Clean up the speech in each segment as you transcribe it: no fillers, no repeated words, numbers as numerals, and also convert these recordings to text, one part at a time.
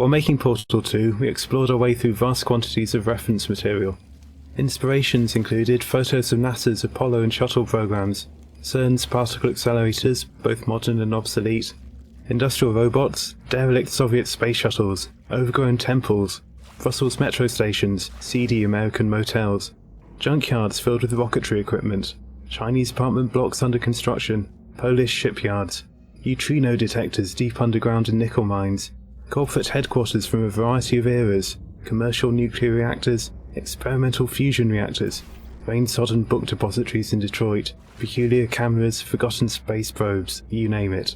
While making Portal 2, we explored our way through vast quantities of reference material. Inspirations included photos of NASA's Apollo and Shuttle programs, CERN's particle accelerators, both modern and obsolete, industrial robots, derelict Soviet space shuttles, overgrown temples, Brussels metro stations, seedy American motels, junkyards filled with rocketry equipment, Chinese apartment blocks under construction, Polish shipyards, neutrino detectors deep underground in nickel mines, corporate headquarters from a variety of eras, commercial nuclear reactors, experimental fusion reactors, rain-sodden book depositories in Detroit, peculiar cameras, forgotten space probes, you name it.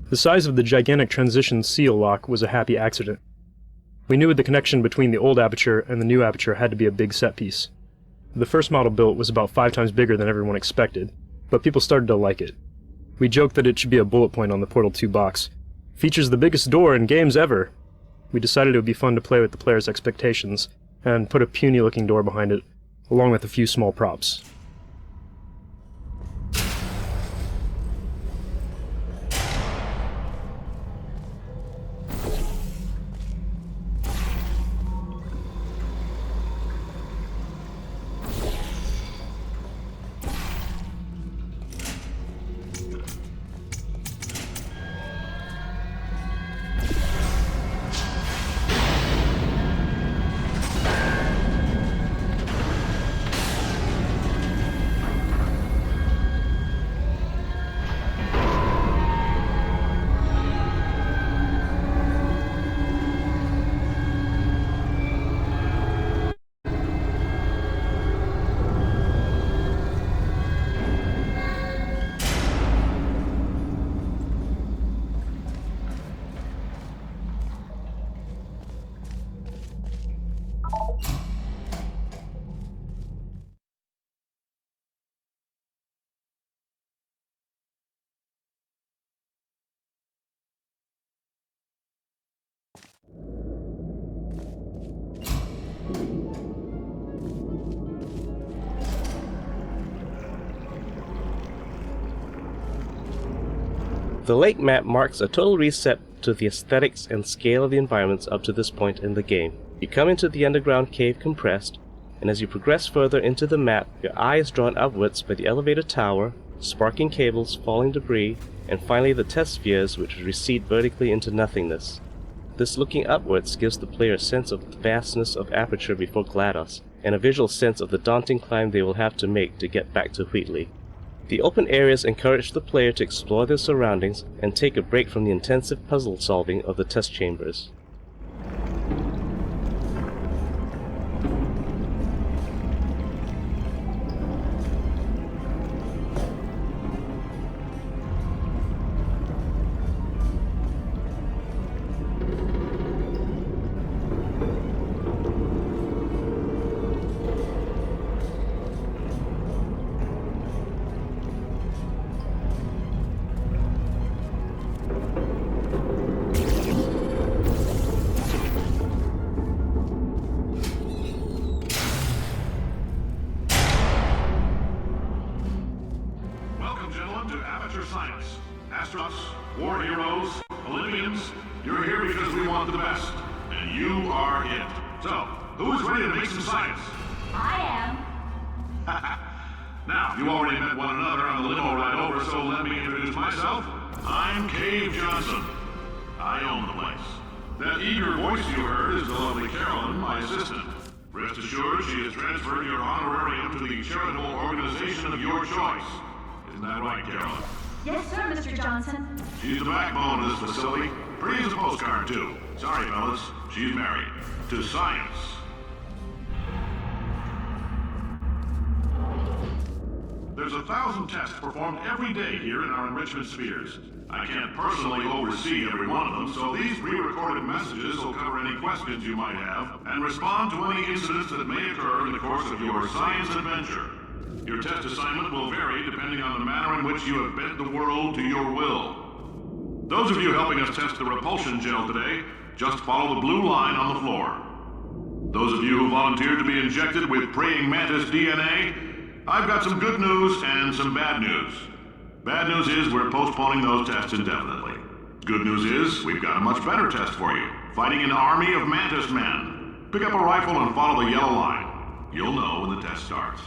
The size of the gigantic transition seal lock was a happy accident. We knew the connection between the old Aperture and the new Aperture had to be a big set piece. The first model built was about 5 times bigger than everyone expected, but people started to like it. We joked that it should be a bullet point on the Portal 2 box. Features the biggest door in games ever! We decided it would be fun to play with the player's expectations, and put a puny-looking door behind it, along with a few small props. The lake map marks a total reset to the aesthetics and scale of the environments up to this point in the game. You come into the underground cave compressed, and as you progress further into the map, your eye is drawn upwards by the elevator tower, sparking cables, falling debris, and finally the test spheres which recede vertically into nothingness. This looking upwards gives the player a sense of the vastness of Aperture before GLaDOS, and a visual sense of the daunting climb they will have to make to get back to Wheatley. The open areas encourage the player to explore their surroundings and take a break from the intensive puzzle solving of the test chambers. war heroes, Olympians, you're here because we want the best. And you are it. So, who is ready to make some science? I am. Now, you already met one another on the limo ride over, so let me introduce myself. I'm Cave Johnson. I own the place. That eager voice you heard is the lovely Carolyn, my assistant. Rest assured, she has transferred your honorarium to the charitable organization of your choice. Isn't that right, Carolyn? Yes, sir, Mr. Johnson. She's the backbone of this facility. Pretty as a postcard, too. Sorry, fellas. She's married. To science. There's 1,000 tests performed every day here in our enrichment spheres. I can't personally oversee every one of them, so these pre-recorded messages will cover any questions you might have and respond to any incidents that may occur in the course of your science adventure. Your test assignment will vary depending on the manner in which you have bent the world to your will. Those of you helping us test the repulsion gel today, just follow the blue line on the floor. Those of you who volunteered to be injected with praying mantis DNA, I've got some good news and some bad news. Bad news is we're postponing those tests indefinitely. Good news is we've got a much better test for you. Fighting an army of mantis men. Pick up a rifle and follow the yellow line. You'll know when the test starts.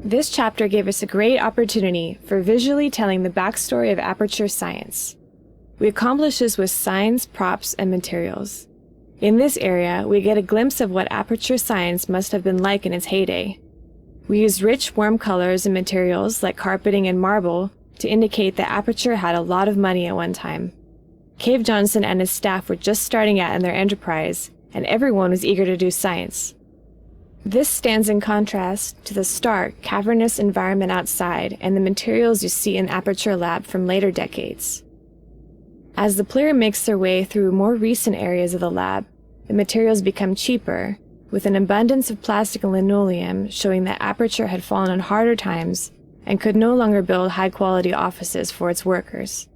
This chapter gave us a great opportunity for visually telling the backstory of Aperture Science. We accomplished this with signs, props, and materials. In this area, we get a glimpse of what Aperture Science must have been like in its heyday. We used rich, warm colors and materials like carpeting and marble to indicate that Aperture had a lot of money at one time. Cave Johnson and his staff were just starting out in their enterprise, and everyone was eager to do science. This stands in contrast to the stark, cavernous environment outside and the materials you see in Aperture Lab from later decades. As the player makes their way through more recent areas of the lab, the materials become cheaper, with an abundance of plastic and linoleum showing that Aperture had fallen on harder times and could no longer build high-quality offices for its workers.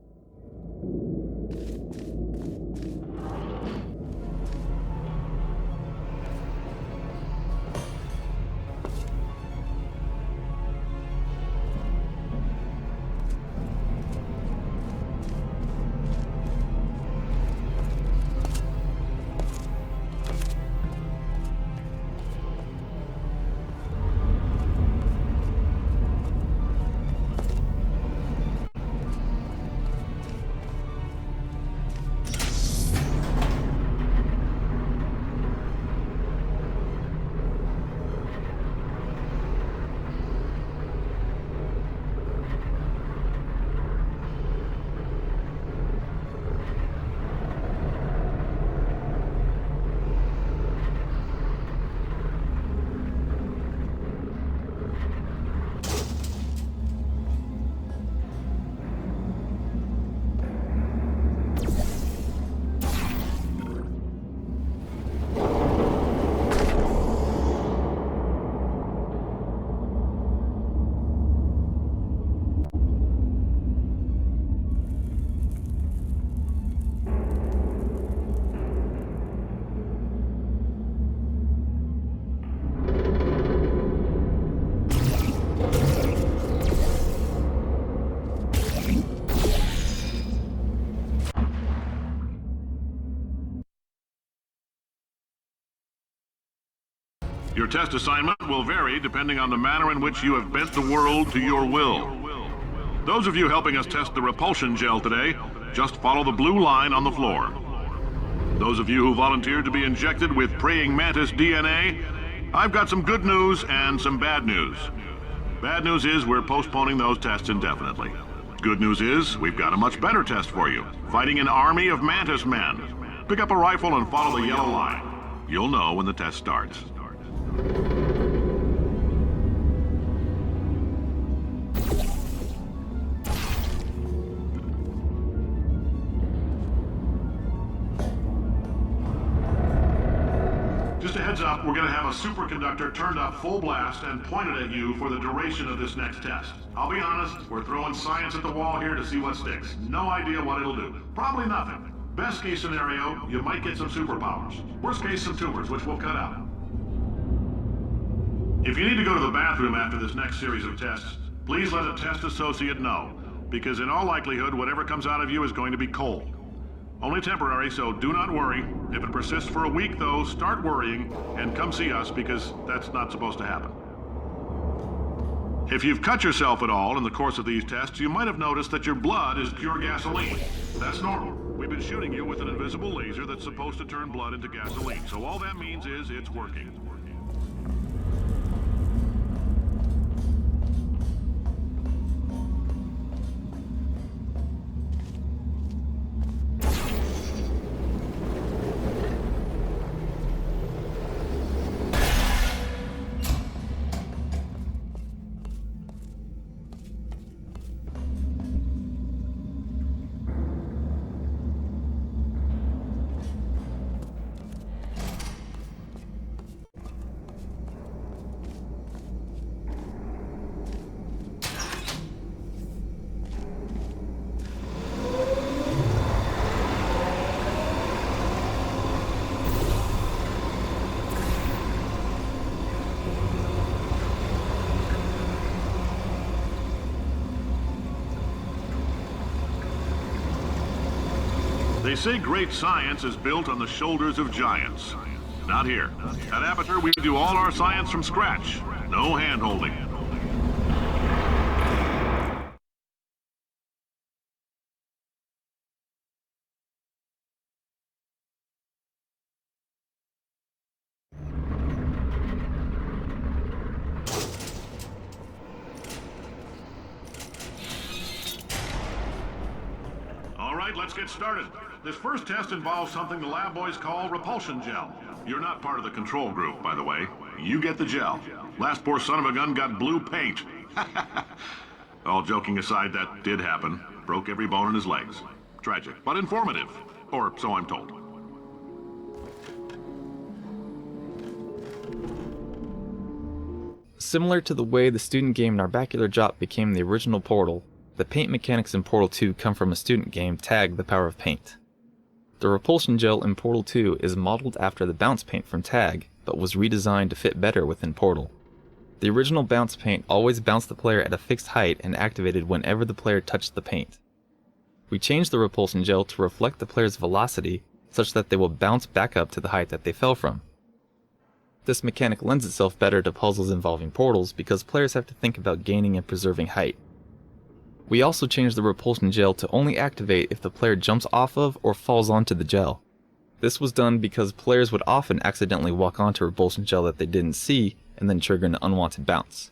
Your test assignment will vary depending on the manner in which you have bent the world to your will. Those of you helping us test the repulsion gel today, just follow the blue line on the floor. Those of you who volunteered to be injected with praying mantis DNA, I've got some good news and some bad news. Bad news is we're postponing those tests indefinitely. Good news is we've got a much better test for you. Fighting an army of mantis men. Pick up a rifle and follow the yellow line. You'll know when the test starts. Just a heads up, we're going to have a superconductor turned up full blast and pointed at you for the duration of this next test. I'll be honest, we're throwing science at the wall here to see what sticks. No idea what it'll do. Probably nothing. Best case scenario, you might get some superpowers. Worst case, some tumors, which we'll cut out. If you need to go to the bathroom after this next series of tests, Please let a test associate know, because in all likelihood, whatever comes out of you is going to be cold. Only temporary, so do not worry. If it persists for a week, though, start worrying and come see us, because that's not supposed to happen. If you've cut yourself at all in the course of these tests, you might have noticed that your blood is pure gasoline. That's normal. We've been shooting you with an invisible laser that's supposed to turn blood into gasoline, so all that means is it's working. They say great science is built on the shoulders of giants. Not here. At Aperture, we do all our science from scratch. No hand-holding. All right, let's get started. This first test involves something the lab boys call repulsion gel. You're not part of the control group, by the way. You get the gel. Last poor son of a gun got blue paint. All joking aside, that did happen. Broke every bone in his legs. Tragic, but informative. Or so I'm told. Similar to the way the student game Narbacular Jop became the original Portal, the paint mechanics in Portal 2 come from a student game Tag: The Power of Paint. The repulsion gel in Portal 2 is modeled after the bounce paint from Tag, but was redesigned to fit better within Portal. The original bounce paint always bounced the player at a fixed height and activated whenever the player touched the paint. We changed the repulsion gel to reflect the player's velocity, such that they will bounce back up to the height that they fell from. This mechanic lends itself better to puzzles involving portals because players have to think about gaining and preserving height. We also changed the repulsion gel to only activate if the player jumps off of or falls onto the gel. This was done because players would often accidentally walk onto repulsion gel that they didn't see and then trigger an unwanted bounce.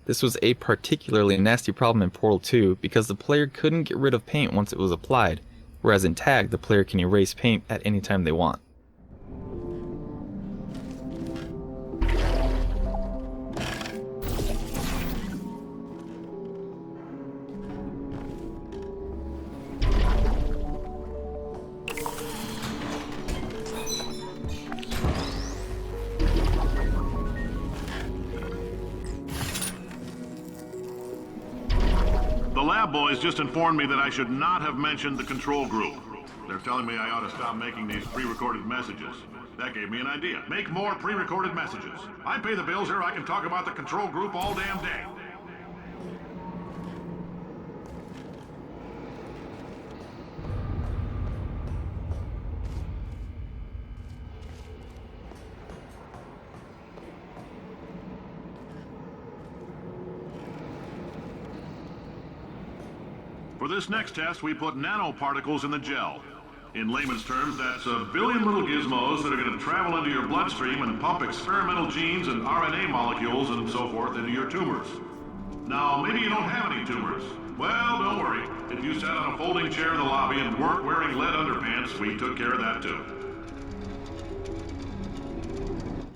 This was a particularly nasty problem in Portal 2 because the player couldn't get rid of paint once it was applied, whereas in Tag the player can erase paint at any time they want. The lab boys just informed me that I should not have mentioned the control group. They're telling me I ought to stop making these pre-recorded messages. That gave me an idea. Make more pre-recorded messages. I pay the bills here, I can talk about the control group all damn day. For this next test, we put nanoparticles in the gel. In layman's terms, that's a billion little gizmos that are going to travel into your bloodstream and pump experimental genes and RNA molecules and so forth into your tumors. Now, maybe you don't have any tumors. Well, don't worry. If you sat on a folding chair in the lobby and weren't wearing lead underpants, we took care of that too.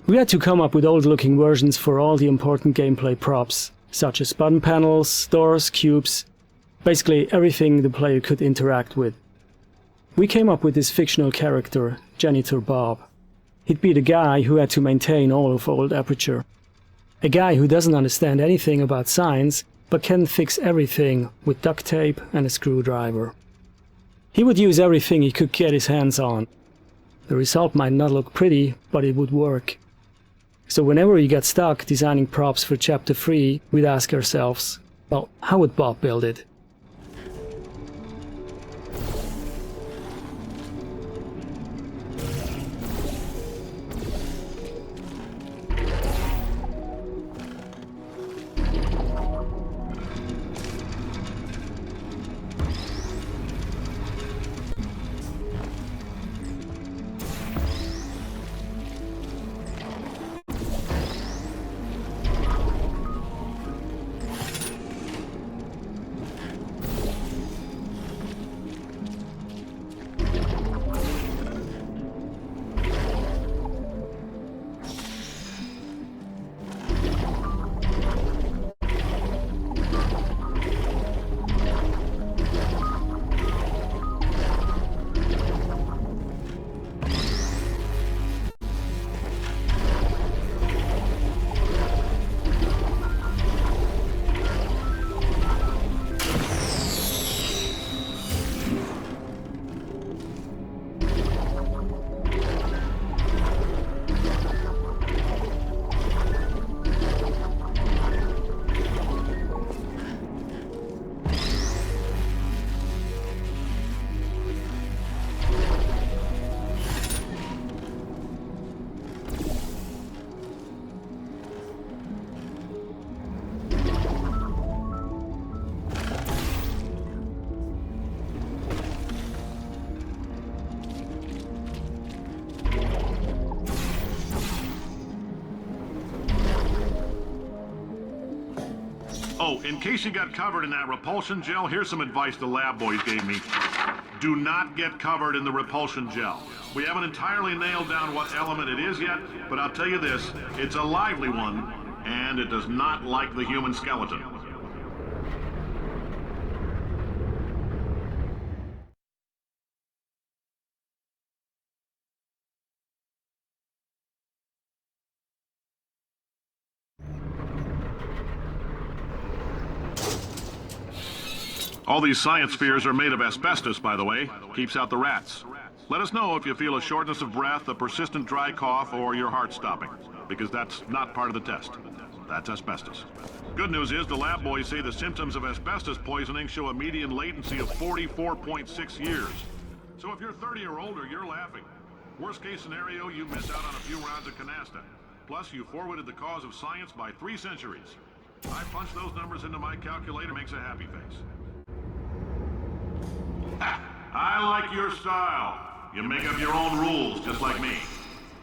We had to come up with old-looking versions for all the important gameplay props, such as button panels, doors, cubes, basically everything the player could interact with. We came up with this fictional character, Janitor Bob. He'd be the guy who had to maintain all of old Aperture. A guy who doesn't understand anything about science, but can fix everything with duct tape and a screwdriver. He would use everything he could get his hands on. The result might not look pretty, but it would work. So whenever we got stuck designing props for Chapter 3, we'd ask ourselves, Well, how would Bob build it? Oh, in case you got covered in that repulsion gel, here's some advice the lab boys gave me. Do not get covered in the repulsion gel. We haven't entirely nailed down what element it is yet, but I'll tell you this, it's a lively one, and it does not like the human skeleton. All these science spheres are made of asbestos, by the way. Keeps out the rats. Let us know if you feel a shortness of breath, a persistent dry cough, or your heart stopping, because that's not part of the test. That's asbestos. Good news is the lab boys say the symptoms of asbestos poisoning show a median latency of 44.6 years. So if you're 30 or older, you're laughing. Worst case scenario, you miss out on a few rounds of canasta. Plus, you forwarded the cause of science by 3 centuries. I punch those numbers into my calculator, makes a happy face. I like your style. You make up your own rules, just like me.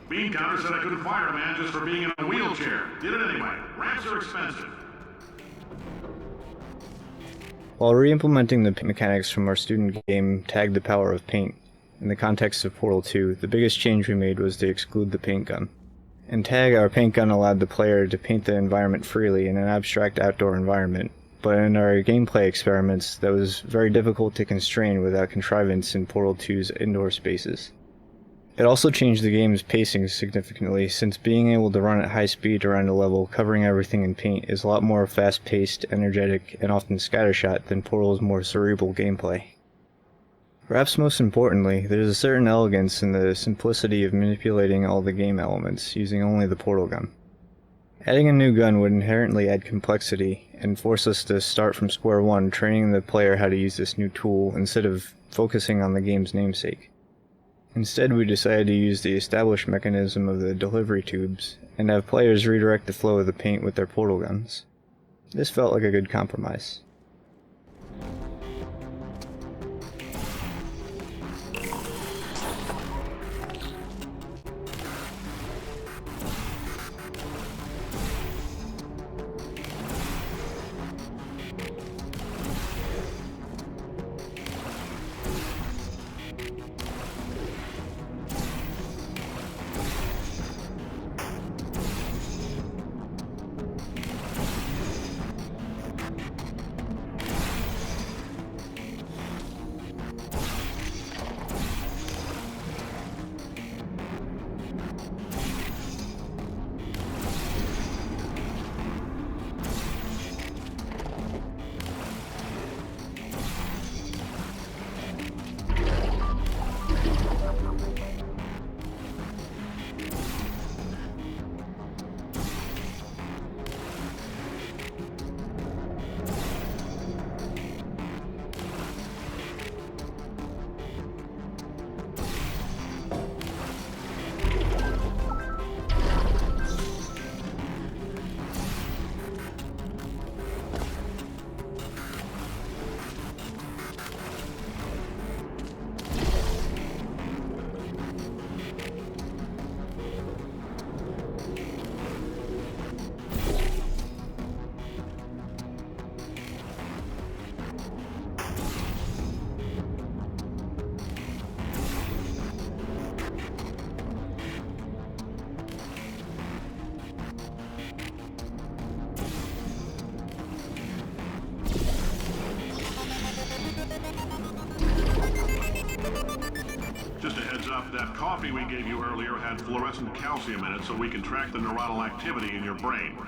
Bean Counter said I couldn't fire a man just for being in a wheelchair. Did it anyway. Ramps are expensive. While re-implementing the mechanics from our student game Tag the Power of Paint, in the context of Portal 2, the biggest change we made was to exclude the paint gun. In Tag, our paint gun allowed the player to paint the environment freely in an abstract outdoor environment, but in our gameplay experiments, that was very difficult to constrain without contrivance in Portal 2's indoor spaces. It also changed the game's pacing significantly, since being able to run at high speed around a level covering everything in paint is a lot more fast-paced, energetic, and often scattershot than Portal's more cerebral gameplay. Perhaps most importantly, there's a certain elegance in the simplicity of manipulating all the game elements using only the portal gun. Adding a new gun would inherently add complexity and force us to start from square one training the player how to use this new tool instead of focusing on the game's namesake. Instead, we decided to use the established mechanism of the delivery tubes and have players redirect the flow of the paint with their portal guns. This felt like a good compromise. up, that coffee we gave you earlier had fluorescent calcium in it so we can track the neuronal activity in your brain.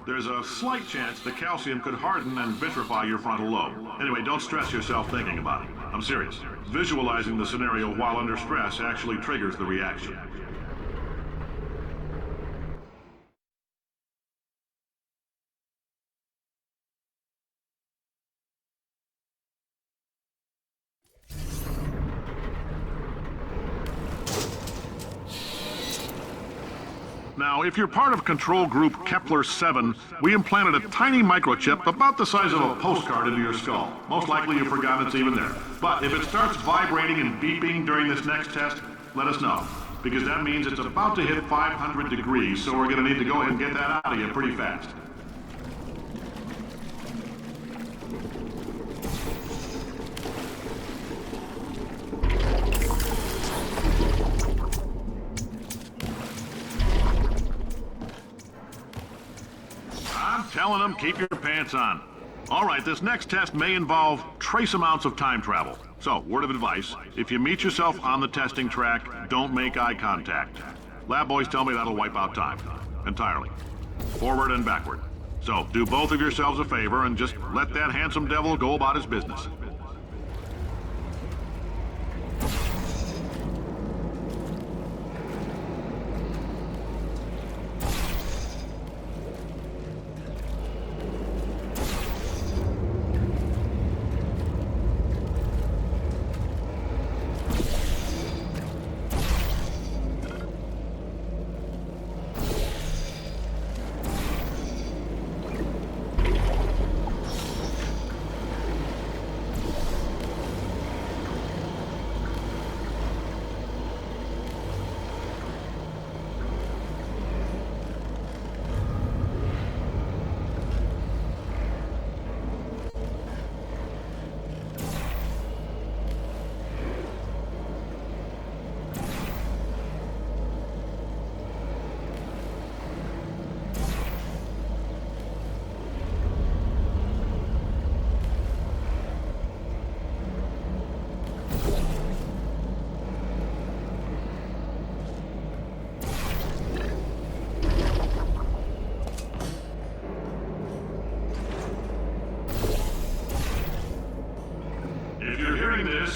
There's a slight chance the calcium could harden and vitrify your frontal lobe. Anyway, don't stress yourself thinking about it. I'm serious. Visualizing the scenario while under stress actually triggers the reaction. Now, if you're part of control group Kepler-7, we implanted a tiny microchip about the size of a postcard into your skull. Most likely you've forgotten it's even there. But if it starts vibrating and beeping during this next test, let us know. Because that means it's about to hit 500 degrees, so we're going to need to go ahead and get that out of you pretty fast. Telling them, keep your pants on. All right, this next test may involve trace amounts of time travel. So, word of advice, if you meet yourself on the testing track, don't make eye contact. Lab boys tell me that'll wipe out time. Entirely. Forward and backward. So, do both of yourselves a favor and just let that handsome devil go about his business.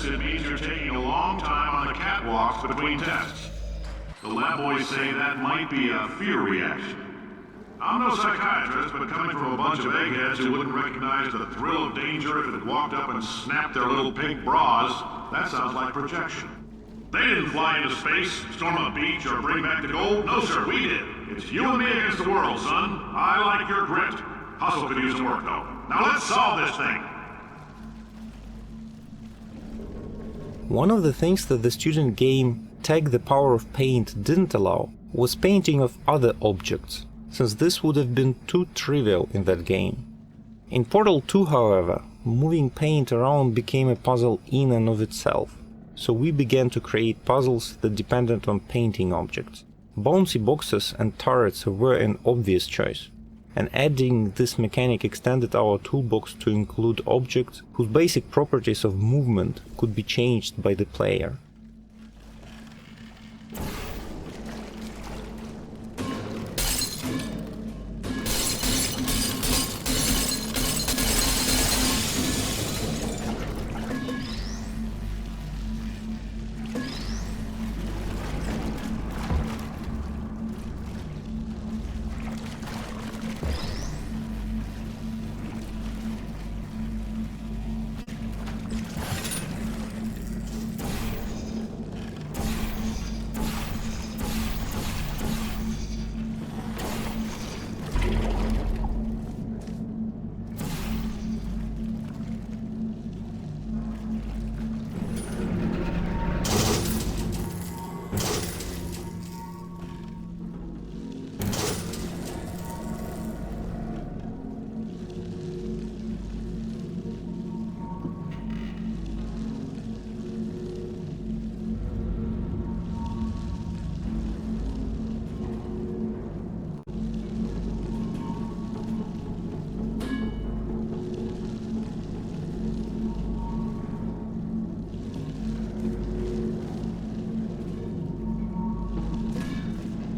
It means you're taking a long time on the catwalks between tests. The lab boys say that might be a fear reaction. I'm no psychiatrist, but coming from a bunch of eggheads who wouldn't recognize the thrill of danger if it had walked up and snapped their little pink bras, that sounds like projection. They didn't fly into space, storm a beach, or bring back the gold. No, sir, we did. It's you and me against the world, son. I like your grit. Hustle could use some work, though. Now let's solve this thing. One of the things that the student game Tag the Power of Paint didn't allow was painting of other objects, since this would have been too trivial in that game. In Portal 2, however, moving paint around became a puzzle in and of itself, so we began to create puzzles that depended on painting objects. Bouncy boxes and turrets were an obvious choice, and adding this mechanic extended our toolbox to include objects whose basic properties of movement could be changed by the player.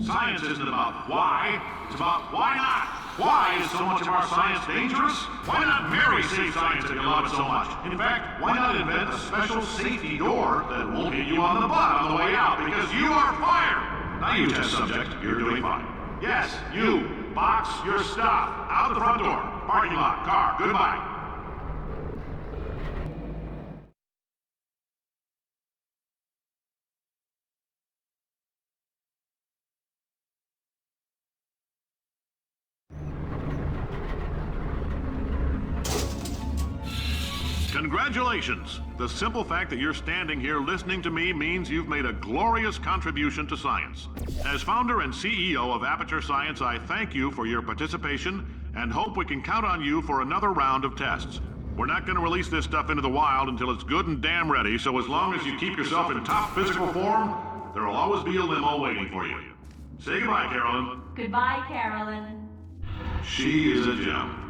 Science isn't about why, it's about why not. Why is so much of our science dangerous? Why not marry safe science if you love it so much? In fact, why not invent a special safety door that won't hit you on the butt on the way out because you are fired? Now you test subject, you're doing fine. Yes, you, box your stuff. Out the front door. Parking lot, car, goodbye. Congratulations! The simple fact that you're standing here listening to me means you've made a glorious contribution to science. As founder and CEO of Aperture Science, I thank you for your participation and hope we can count on you for another round of tests. We're not going to release this stuff into the wild until it's good and damn ready, so as long as you keep yourself in top physical form, there will always be a limo waiting for you. Say goodbye, Carolyn. Goodbye, Carolyn. She is a gem.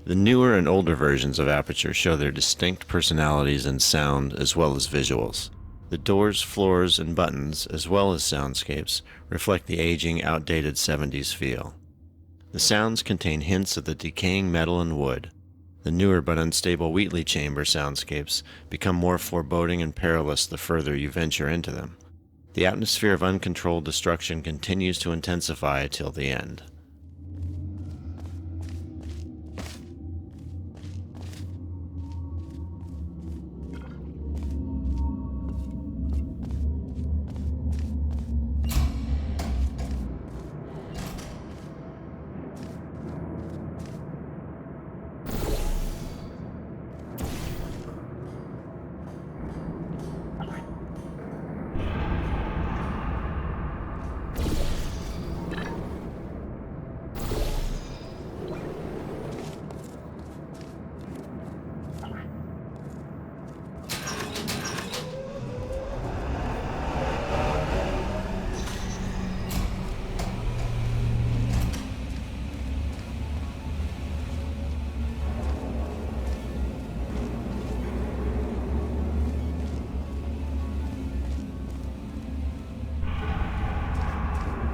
The newer and older versions of Aperture show their distinct personalities in sound as well as visuals. The doors, floors, and buttons, as well as soundscapes, reflect the aging, outdated 70s feel. The sounds contain hints of the decaying metal and wood. The newer but unstable Wheatley chamber soundscapes become more foreboding and perilous the further you venture into them. The atmosphere of uncontrolled destruction continues to intensify till the end.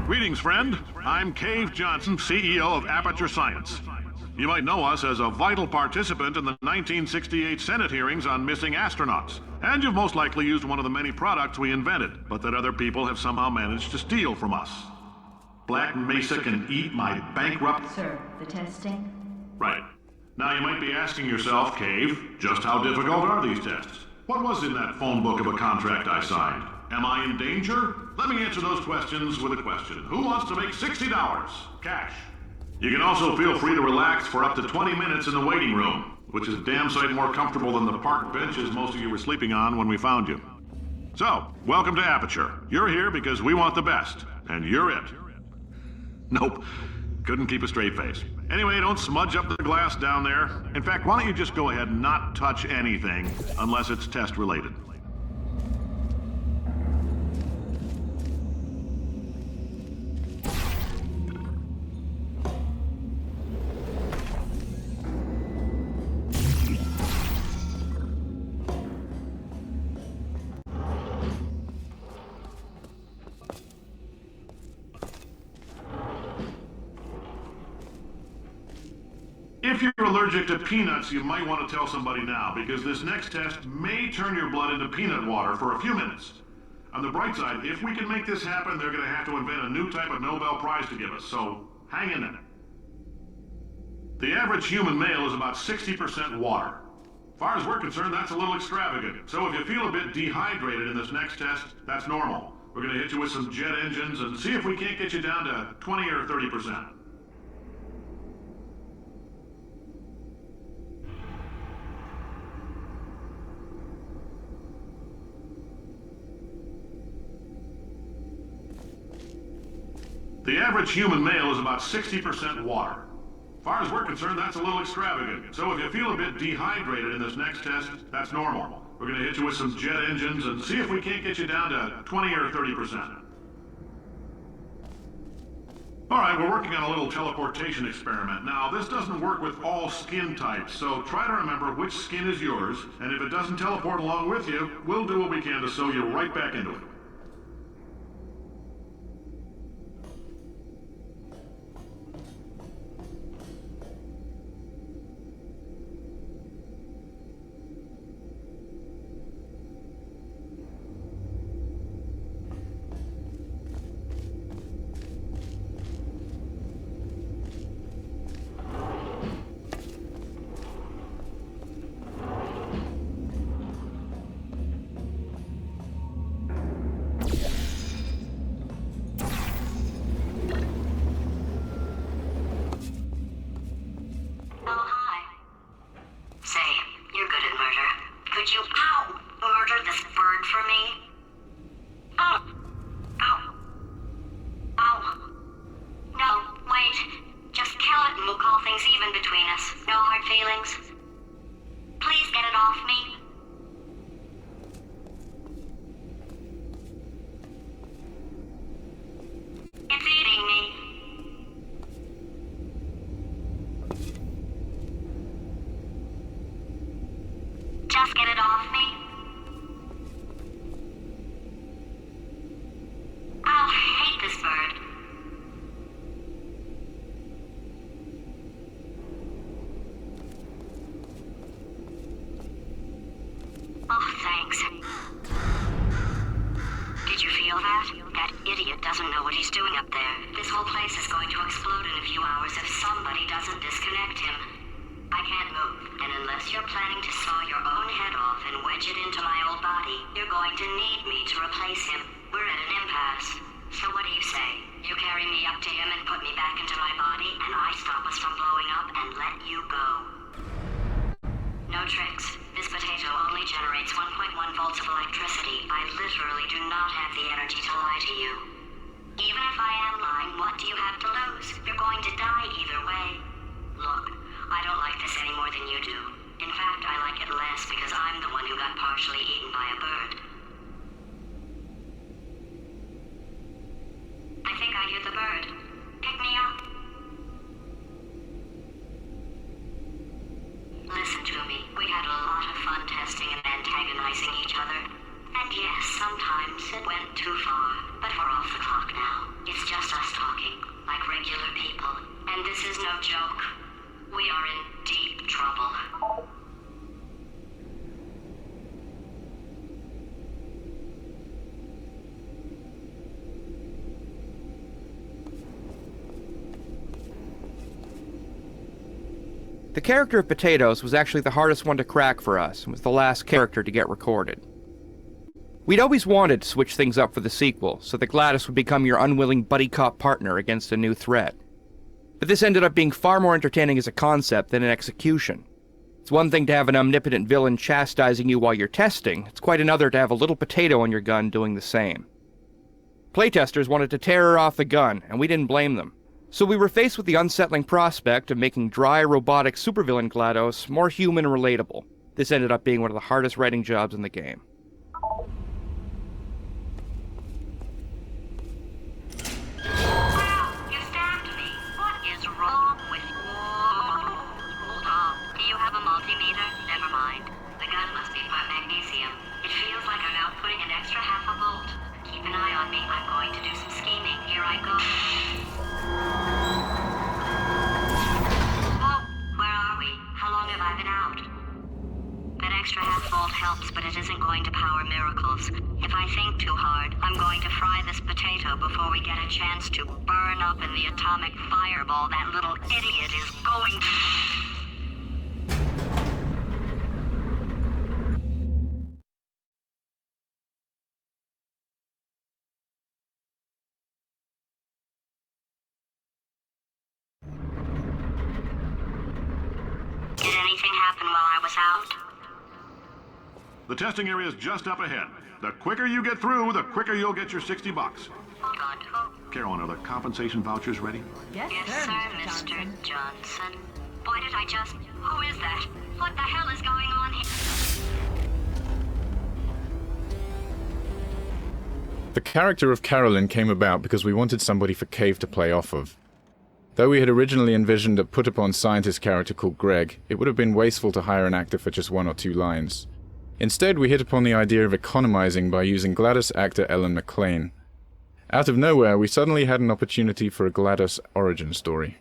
Greetings, friend. I'm Cave Johnson, CEO of Aperture Science. You might know us as a vital participant in the 1968 Senate hearings on missing astronauts. And you've most likely used one of the many products we invented, but that other people have somehow managed to steal from us. Black Mesa can eat my bankrupt... Sir, the testing? Right. Now you might be asking yourself, Cave, just how difficult are these tests? What was in that phone book of a contract I signed? Am I in danger? Let me answer those questions with a question. Who wants to make $60? Cash. You can also feel free to relax for up to 20 minutes in the waiting room, which is damn sight more comfortable than the park benches most of you were sleeping on when we found you. So, welcome to Aperture. You're here because we want the best, and you're it. Nope. Couldn't keep a straight face. Anyway, don't smudge up the glass down there. In fact, why don't you just go ahead and not touch anything unless it's test related. If you're allergic to peanuts, you might want to tell somebody now, because this next test may turn your blood into peanut water for a few minutes. On the bright side, if we can make this happen, they're going to have to invent a new type of Nobel Prize to give us, so hang in there. The average human male is about 60% water. As far as we're concerned, that's a little extravagant. So if you feel a bit dehydrated in this next test, that's normal. We're going to hit you with some jet engines and see if we can't get you down to 20 or 30%. The average human male is about 60% water. As far as we're concerned, that's a little extravagant. So if you feel a bit dehydrated in this next test, that's normal. We're going to hit you with some jet engines and see if we can't get you down to 20 or 30%. Alright, we're working on a little teleportation experiment. Now, this doesn't work with all skin types, so try to remember which skin is yours, and if it doesn't teleport along with you, we'll do what we can to sew you right back into it. Just get it off me. I'll hate this bird. Oh, thanks. Did you feel that? That idiot doesn't know what he's doing up there. This whole place is going to explode in a few hours if somebody doesn't disconnect him. I can't move, and unless you're planning to saw your own head off and wedge it into my old body, you're going to need me to replace him. We're at an impasse. So what do you say? You carry me up to him and put me back into my body, and I stop us from blowing up and let you go. No tricks. This potato only generates 1.1 volts of electricity. I literally do not have the energy to lie to you. Even if I am lying, what do you have to lose? You're going to die either way. Look, I don't like this any more than you do. In fact, I like it less because I'm the one who got partially eaten by a bird. I think I hear the bird. Pick me up. Listen to me. We had a lot of fun testing and antagonizing each other. And yes, sometimes it went too far. But we're off the clock now. It's just us talking, like regular people. And this is no joke. We are in deep trouble. The character of Potatoes was actually the hardest one to crack for us, and was the last character to get recorded. We'd always wanted to switch things up for the sequel, so that Gladys would become your unwilling buddy cop partner against a new threat. But this ended up being far more entertaining as a concept than an execution. It's one thing to have an omnipotent villain chastising you while you're testing, it's quite another to have a little potato on your gun doing the same. Playtesters wanted to tear her off the gun, and we didn't blame them. So we were faced with the unsettling prospect of making dry, robotic supervillain GLaDOS more human and relatable. This ended up being one of the hardest writing jobs in the game. Helps, but it isn't going to power miracles. If I think too hard, I'm going to fry this potato before we get a chance to burn up in the atomic fireball that little idiot is going to... Did anything happen while I was out? The testing area is just up ahead. The quicker you get through, the quicker you'll get your $60. Carolyn, are the compensation vouchers ready? Yes, sir, Mr. Johnson. Boy, did I just... Who is that? What the hell is going on here? The character of Carolyn came about because we wanted somebody for Cave to play off of. Though we had originally envisioned a put-upon scientist character called Greg, it would have been wasteful to hire an actor for just 1 or 2 lines. Instead, we hit upon the idea of economizing by using GLaDOS actor Ellen McLean. Out of nowhere, we suddenly had an opportunity for a GLaDOS origin story.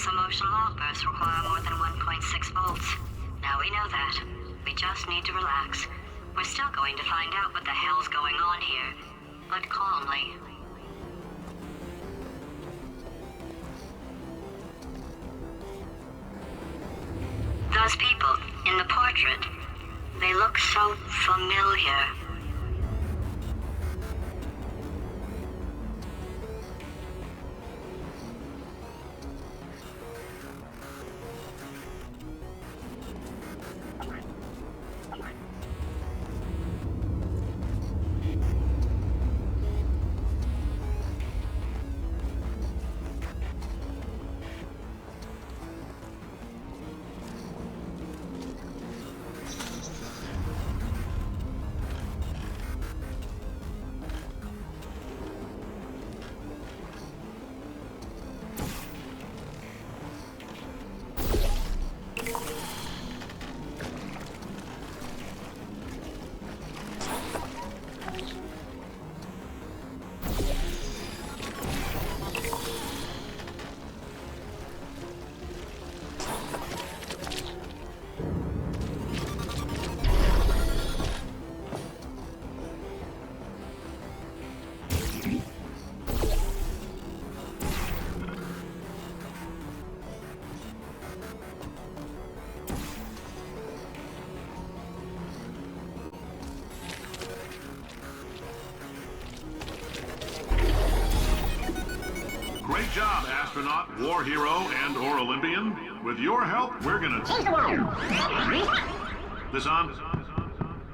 Emotional outbursts require more than 1.6 volts. Now we know that. We just need to relax. We're still going to find out what the hell's going on here, but calmly. Those people in the portrait, they look so familiar. Great job, astronaut, war hero, and/or Olympian. With your help, we're gonna change the world. This on?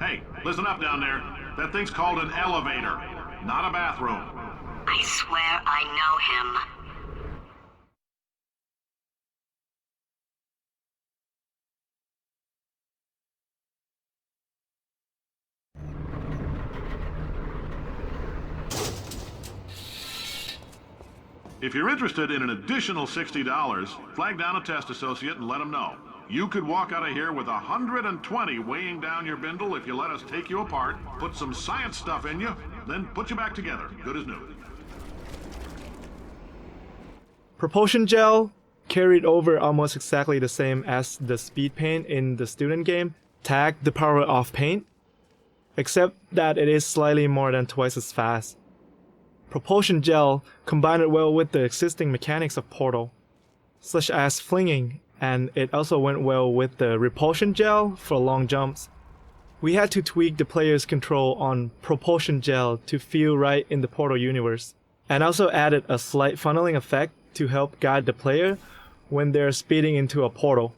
Hey, listen up down there. That thing's called an elevator, not a bathroom. I swear I know him. If you're interested in an additional $60, flag down a test associate and let them know. You could walk out of here with 120 weighing down your bindle if you let us take you apart, put some science stuff in you, then put you back together, good as new. Propulsion gel carried over almost exactly the same as the speed paint in the student game, Tag the Power of Paint, except that it is slightly more than twice as fast. Propulsion gel combined well with the existing mechanics of Portal, such as flinging, and it also went well with the repulsion gel for long jumps. We had to tweak the player's control on propulsion gel to feel right in the Portal universe, and also added a slight funneling effect to help guide the player when they're speeding into a portal.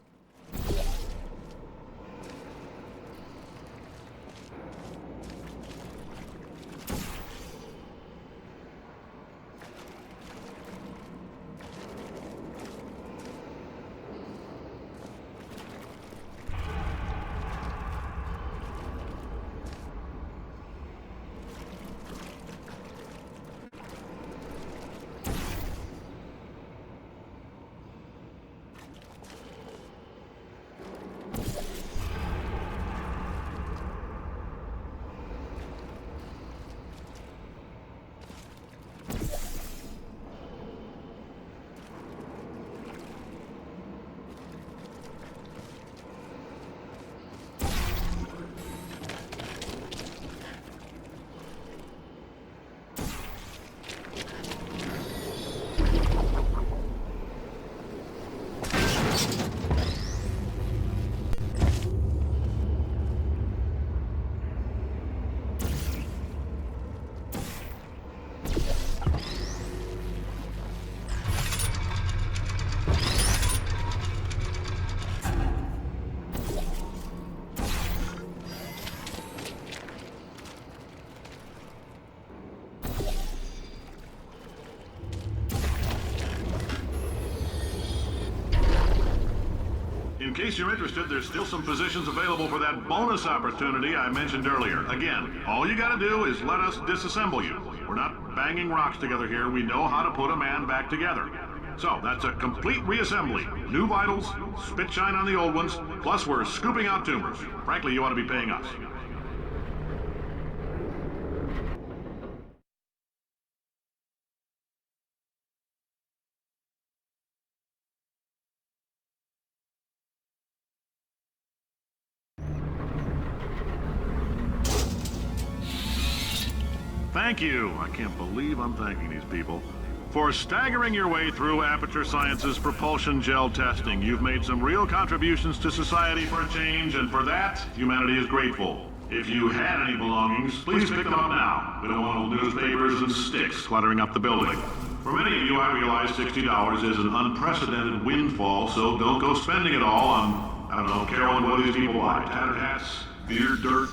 In case you're interested, there's still some positions available for that bonus opportunity I mentioned earlier. Again, all you gotta do is let us disassemble you. We're not banging rocks together here. We know how to put a man back together. So, that's a complete reassembly. New vitals, spit shine on the old ones, plus we're scooping out tumors. Frankly, you ought to be paying us. Thank you. I can't believe I'm thanking these people. For staggering your way through Aperture Science's propulsion gel testing, you've made some real contributions to society for a change, and for that, humanity is grateful. If you had any belongings, please pick them up now. We don't want old newspapers and sticks cluttering up the building. For many of you, I realize $60 is an unprecedented windfall, so don't go spending it all on, I don't know, Carolyn, what do these people buy? Tattered hats? Beer dirt?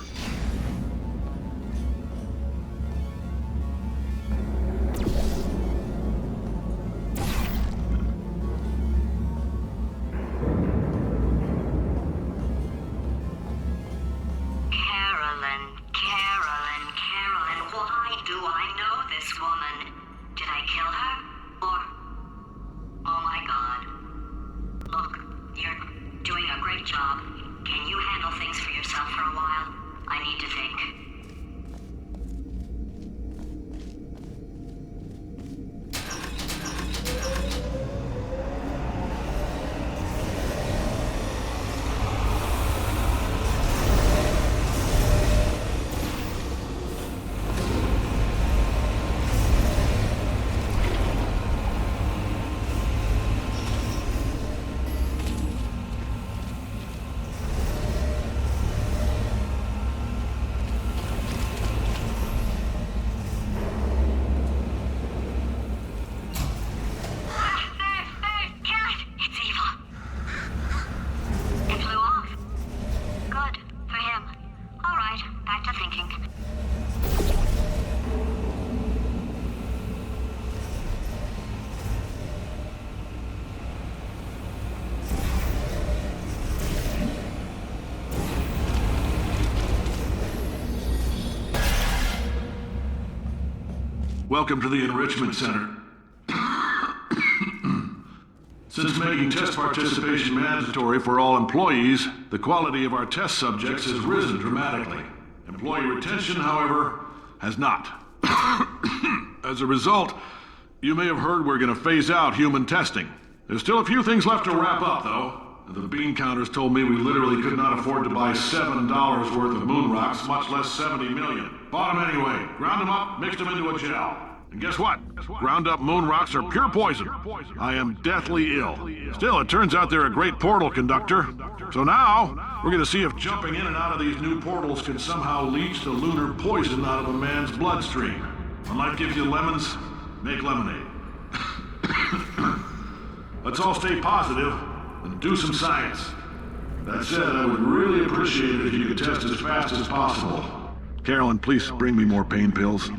Welcome to the Enrichment Center. Since making test participation mandatory for all employees, the quality of our test subjects has risen dramatically. Employee retention, however, has not. As a result, you may have heard we're going to phase out human testing. There's still a few things left to wrap up, though. The bean counters told me we literally could not afford to buy $7 worth of moon rocks, much less 70 million. Bought them anyway, ground them up, mixed them into a gel. And guess what? Ground up moon rocks are pure poison. I am deathly ill. Still, it turns out they're a great portal conductor. So now, we're gonna see if jumping in and out of these new portals can somehow leach the lunar poison out of a man's bloodstream. When life gives you lemons, make lemonade. Let's all stay positive and do some science. That said, I would really appreciate it if you could test as fast as possible. Carolyn, please bring me more pain pills.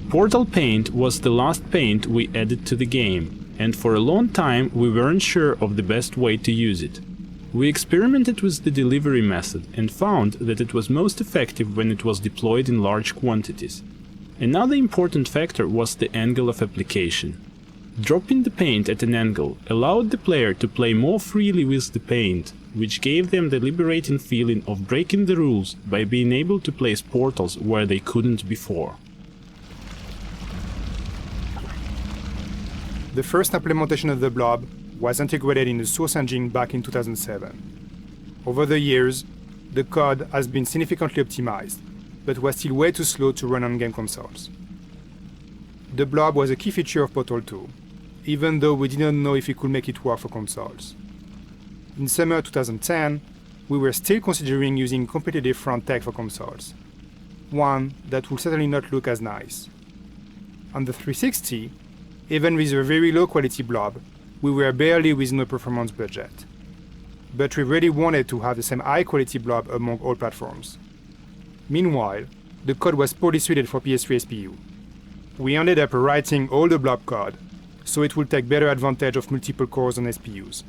Portal Paint was the last paint we added to the game, and for a long time we weren't sure of the best way to use it. We experimented with the delivery method and found that it was most effective when it was deployed in large quantities. Another important factor was the angle of application. Dropping the paint at an angle allowed the player to play more freely with the paint, which gave them the liberating feeling of breaking the rules by being able to place portals where they couldn't before. The first implementation of the blob was integrated in the source engine back in 2007. Over the years, the code has been significantly optimized, but was still way too slow to run on game consoles. The blob was a key feature of Portal 2, even though we didn't know if it could make it work for consoles. In summer 2010, we were still considering using completely different tech for consoles, one that would certainly not look as nice. On the 360, even with a very low quality blob, we were barely within a performance budget. But we really wanted to have the same high quality blob among all platforms. Meanwhile, the code was poorly suited for PS3 SPU. We ended up rewriting all the blob code, so it would take better advantage of multiple cores on SPUs,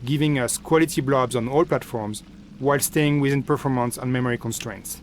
giving us quality blobs on all platforms while staying within performance and memory constraints.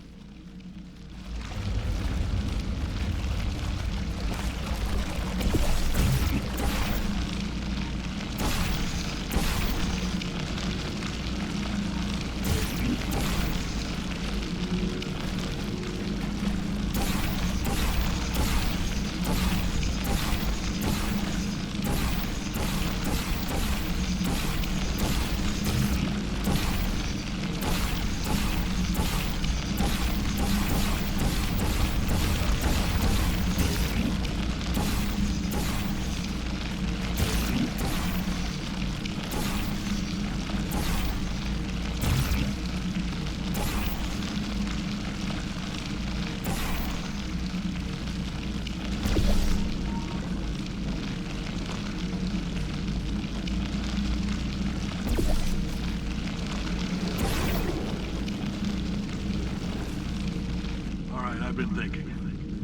I've been thinking.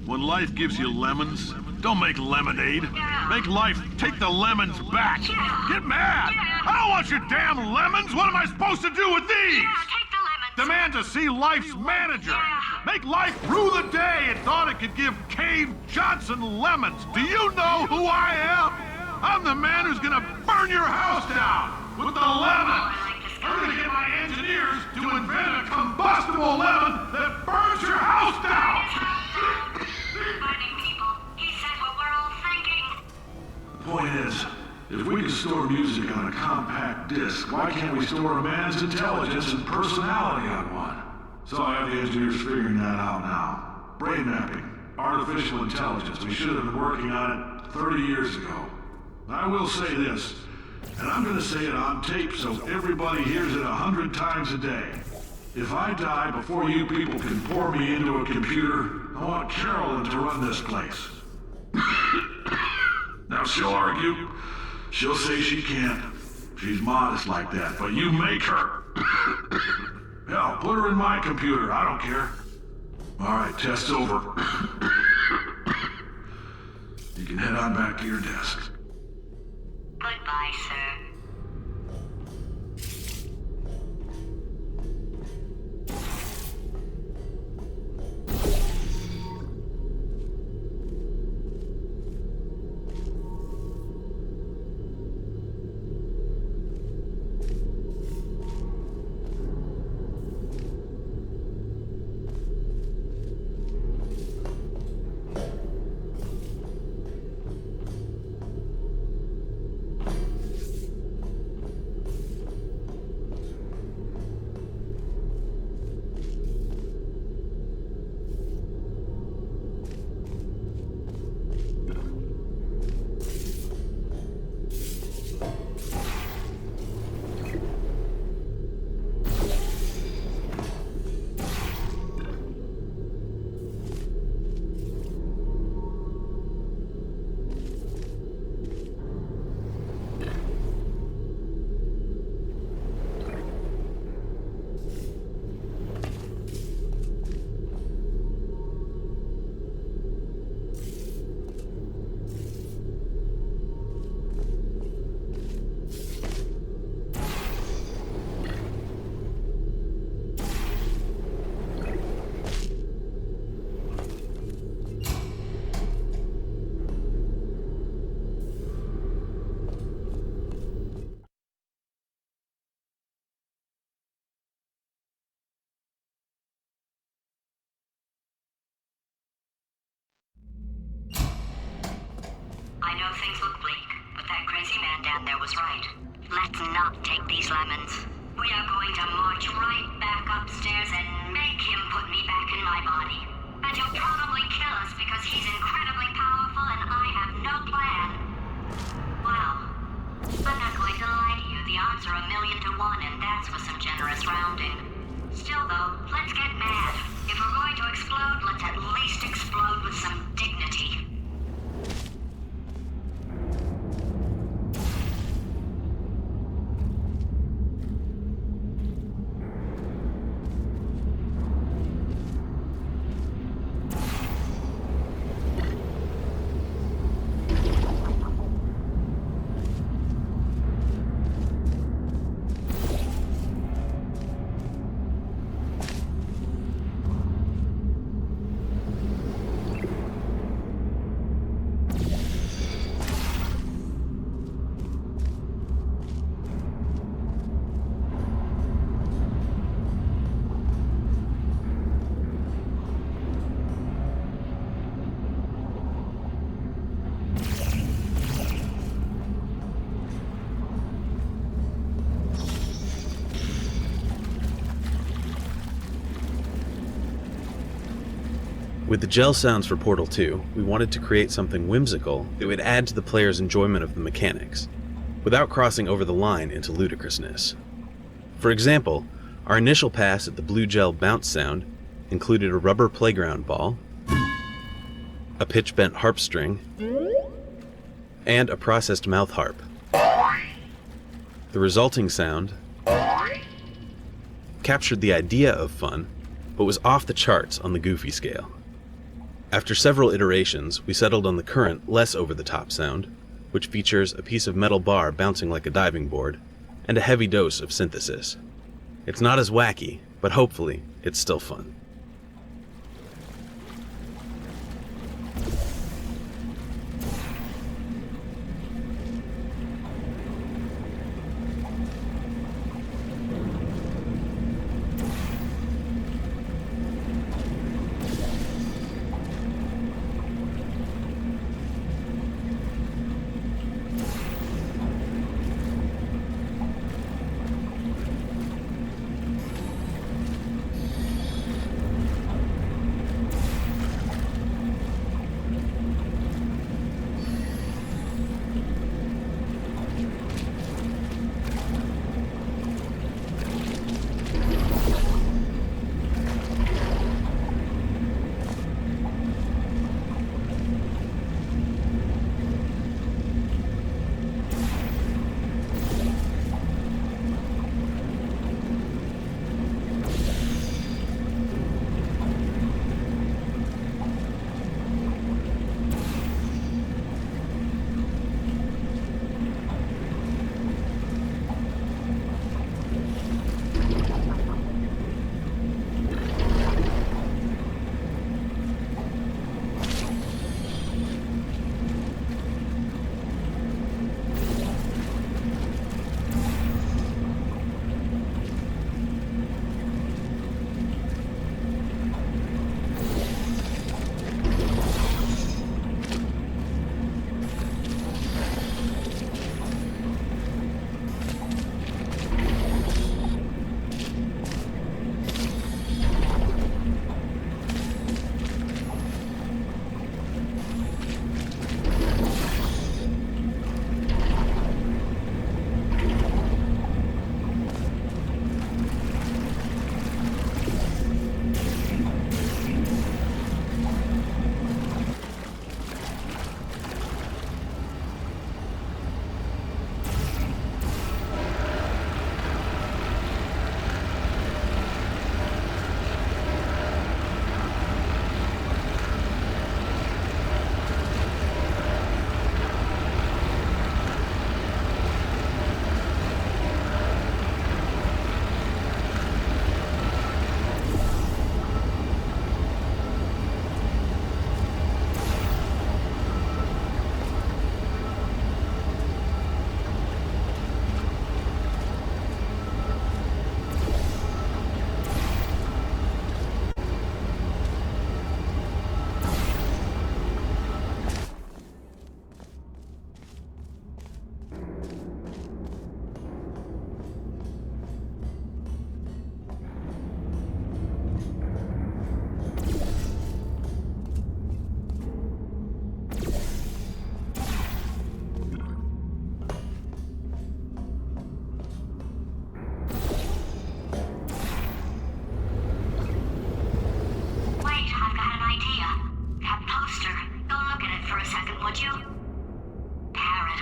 When life gives you lemons, don't make lemonade. Make life take the lemons back. Get mad! I don't want your damn lemons! What am I supposed to do with these? Demand to see life's manager. Make life rue the day it thought it could give Cave Johnson lemons. Do you know who I am? I'm the man who's gonna burn your house down with the lemons. I'm gonna get my engineers to invent a combustible lemon that burns your house down. The point is, if we can store music on a compact disc, why can't we store a man's intelligence and personality on one? So I have the engineers figuring that out now. Brain mapping, artificial intelligence. We should have been working on it 30 years ago. I will say this, and I'm gonna say it on tape so everybody hears it 100 times a day. If I die before you people can pour me into a computer, I want Carolyn to run this place. Now she'll argue. She'll say she can't. She's modest like that, but you make her. Hell, put her in my computer, I don't care. All right, test's over. You can head on back to your desk. Goodbye, sir. I know things look bleak, but that crazy man down there was right. Let's not take these lemons. We are going to march right back upstairs and make him put me back in my body. And he'll probably kill us because he's incredibly powerful and I have no plan. Well, I'm not going to lie to you. The odds are 1,000,000 to 1, and that's with some generous rounding. Still, though, let's get mad. If we're going to explode, let's at least explode with some dignity. With the gel sounds for Portal 2, we wanted to create something whimsical that would add to the player's enjoyment of the mechanics, without crossing over the line into ludicrousness. For example, our initial pass at the blue gel bounce sound included a rubber playground ball, a pitch-bent harp string, and a processed mouth harp. The resulting sound captured the idea of fun, but was off the charts on the goofy scale. After several iterations, we settled on the current, less over-the-top sound, which features a piece of metal bar bouncing like a diving board, and a heavy dose of synthesis. It's not as wacky, but hopefully, it's still fun.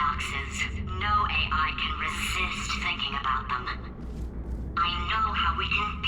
paradoxes. No AI can resist thinking about them. I know how we can